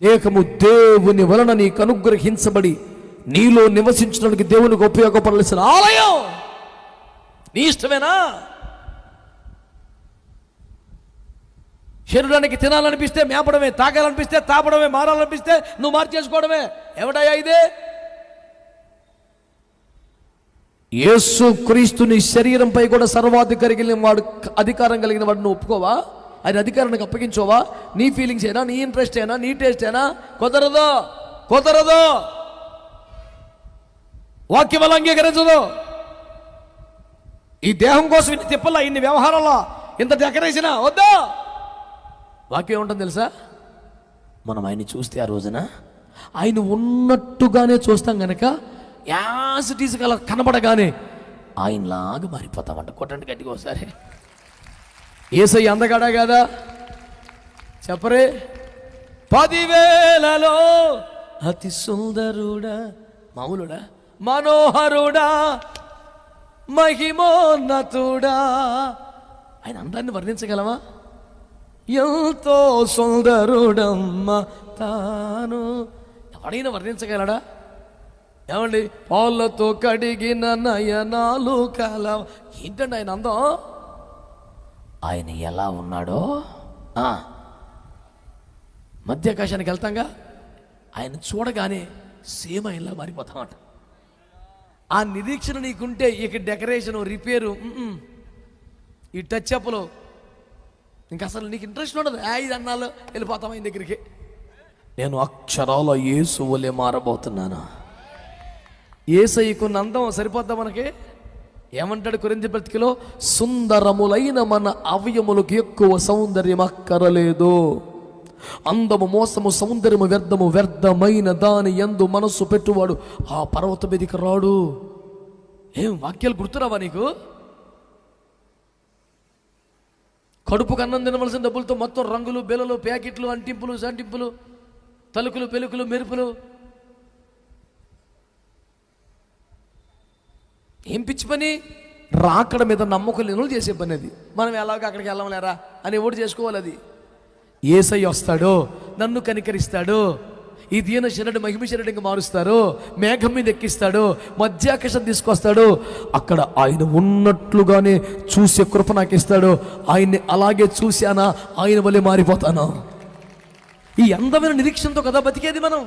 దేహము దేవుని వలన నీకు అనుగ్రహించబడి నీలో నివసించడానికి దేవునికి ఉపయోగపడాల్సిన ఆలయం. నీ ఇష్టమేనా? శరీరానికి తినాలనిపిస్తే మేపడమే, తాగాలనిపిస్తే తాపడమే, మారాలనిపిస్తే నువ్వు మార్చేసుకోవడమే. ఎవడయ్యా ఇదే? యేసు క్రీస్తుని శరీరంపై కూడా సర్వాధికారి కలిగిన వాడు, అధికారం కలిగిన వాడు. నువ్వు ఒప్పుకోవా? ఆయన అధికారానికి అప్పగించోవా? నీ ఫీలింగ్స్ అయినా, నీ ఇంట్రెస్ట్ అయినా, నీ టేస్ట్ అయినా? కుదరదు, కుదరదు. వాక్యం వల్ల అంగీకరించదు. ఈ దేహం కోసం ఇన్ని తిప్పలా, ఇన్ని వ్యవహారాలా, ఇంత డెకరేషన్ వద్దా? వాక్యం ఏముంటుంది తెలుసా? మనం ఆయన్ని చూస్తే ఆ రోజున ఆయన ఉన్నట్టుగానే చూస్తాం కనుక యాజ్ ఇట్ ఈజ్ అలా కనబడగానే ఆయనలాగా మారిపోతామంట. కొట్టండి గట్టిగా ఒకసారి. యేసయ్య అందగాడా కాదా? చెప్పరే. 10,000లో అతి సుందరుడా, మామూలుడా, మనోహరుడా, మహిమోన్నతుడా. ఆయన అందాన్ని వర్ణించగలమా? ఎంతో సుందరుడమ్మ తాను. ఎవడైనా వర్ణించగలడా? ఏమండి, పాలతో కడిగిన నయనాలు కల. ఏంటండి ఆయన అందం? ఆయన ఎలా ఉన్నాడో మధ్యాకాశానికి వెళ్తాంగా, ఆయన చూడగానే సేమ్ ఆయనలా మారిపోతామట. ఆ నిరీక్షణ నీకుంటే ఇక డెకరేషను, రిపేరు, ఈ టచ్ అప్లు ఇంకా అసలు నీకు ఇంట్రెస్ట్ ఉండదు. 5 అన్నాళ్ళు వెళ్ళిపోతాం ఆయన దగ్గరికి. నేను అక్షరాల యేసు వలె మారబోతున్నాను. యేసయ్యకున్న అందం సరిపోద్దా మనకి? ఏమంటాడు కొరింథీ పత్రికలో? సుందరములైన మన అవయములకు ఎక్కువ సౌందర్యం అక్కరలేదు. అందము మోసము, సౌందర్యము వ్యర్థము. వ్యర్థమైన దాని యందు మనస్సు పెట్టువాడు ఆ పర్వతం మీదకి రాడు. ఏం వాక్యాలు గుర్తురావా నీకు? కడుపుకు అన్నం తినవలసిన డబ్బులతో మొత్తం రంగులు, బెలలు, ప్యాకెట్లు, అంటింపులు, సంటింపులు, తలుకులు, పెలుకులు, మెరుపులు. ఏం పిచ్చి పని? రాకడ మీద నమ్మకం లేనులు చేసే పని అది. మనం ఎలాగో అక్కడికి వెళ్ళమలేరా అని ఎవడు చేసుకోవాలి. అది యేసయ్య వస్తాడు, నన్ను కనికరిస్తాడు, ఈ దీన శరణుడు మహిమ శరణుడిగా మారుస్తారు, మేఘం మీద ఎక్కిస్తాడు, మధ్యాకాశం తీసుకొస్తాడు. అక్కడ ఆయన ఉన్నట్లుగానే చూసే కృప నాకు ఇస్తాడు. ఆయన్ని అలాగే చూశానా ఆయన వల్లే మారిపోతాను. ఈ అందమైన నిరీక్షణతో కదా బతికేది మనం.